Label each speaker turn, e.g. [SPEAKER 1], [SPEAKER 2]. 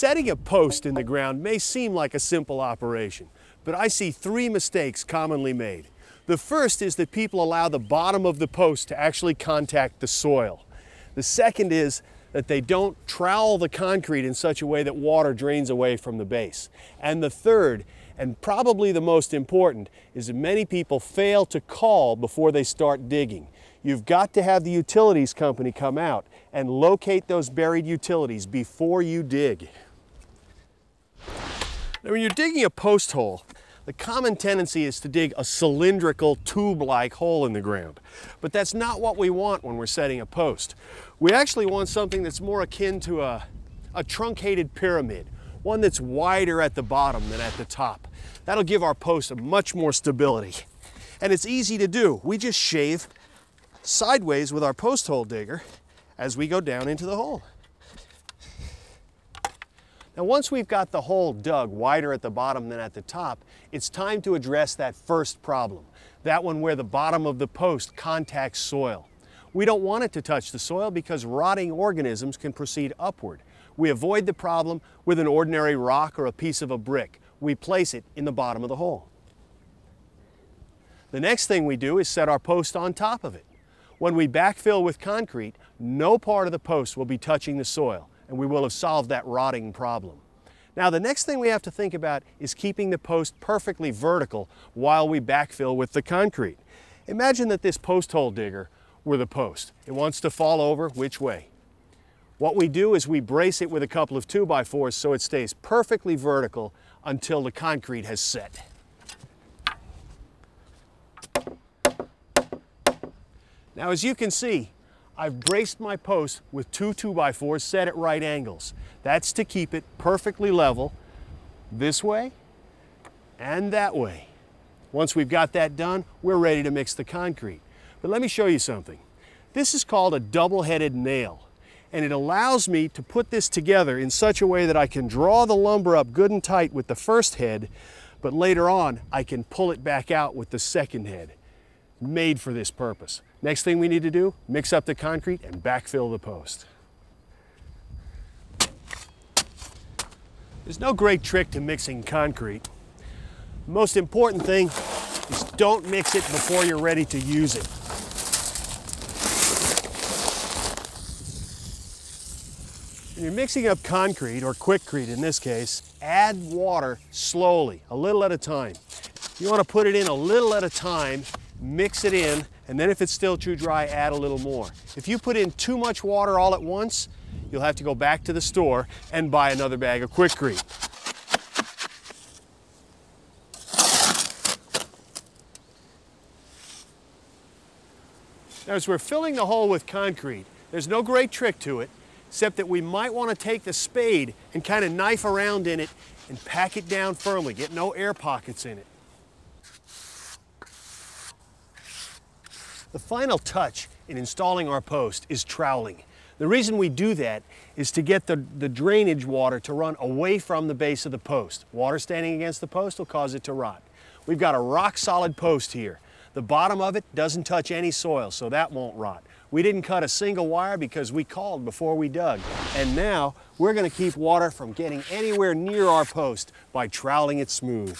[SPEAKER 1] Setting a post in the ground may seem like a simple operation, but I see three mistakes commonly made. The first is that people allow the bottom of the post to actually contact the soil. The second is that they don't trowel the concrete in such a way that water drains away from the base. And the third, and probably the most important, is that many people fail to call before they start digging. You've got to have the utilities company come out and locate those buried utilities before you dig. Now, when you're digging a post hole, the common tendency is to dig a cylindrical tube-like hole in the ground. But that's not what we want when we're setting a post. We actually want something that's more akin to a truncated pyramid, one that's wider at the bottom than at the top. That'll give our post much more stability. And it's easy to do. We just shave sideways with our post hole digger as we go down into the hole. Now, once we've got the hole dug wider at the bottom than at the top, it's time to address that first problem, that one where the bottom of the post contacts soil. We don't want it to touch the soil because rotting organisms can proceed upward. We avoid the problem with an ordinary rock or a piece of a brick. We place it in the bottom of the hole. The next thing we do is set our post on top of it. When we backfill with concrete, no part of the post will be touching the soil, and we will have solved that rotting problem. Now, the next thing we have to think about is keeping the post perfectly vertical while we backfill with the concrete. Imagine that this post hole digger were the post. It wants to fall over which way? What we do is we brace it with a couple of 2x4s so it stays perfectly vertical until the concrete has set. Now, as you can see, I've braced my post with two 2x4s set at right angles. That's to keep it perfectly level this way and that way. Once we've got that done, we're ready to mix the concrete. But let me show you something. This is called a double-headed nail, and it allows me to put this together in such a way that I can draw the lumber up good and tight with the first head, but later on I can pull it back out with the second head. Made for this purpose. Next thing we need to do, mix up the concrete and backfill the post. There's no great trick to mixing concrete. The most important thing is don't mix it before you're ready to use it. When you're mixing up concrete, or quickcrete in this case, add water slowly, a little at a time. You want to put it in a little at a time, mix it in, and then if it's still too dry, add a little more. If you put in too much water all at once, you'll have to go back to the store and buy another bag of quickcrete. Now, as we're filling the hole with concrete, there's no great trick to it, except that we might want to take the spade and kind of knife around in it and pack it down firmly, get no air pockets in it. The final touch in installing our post is troweling. The reason we do that is to get the drainage water to run away from the base of the post. Water standing against the post will cause it to rot. We've got a rock-solid post here. The bottom of it doesn't touch any soil, so that won't rot. We didn't cut a single wire because we called before we dug. And now we're going to keep water from getting anywhere near our post by troweling it smooth.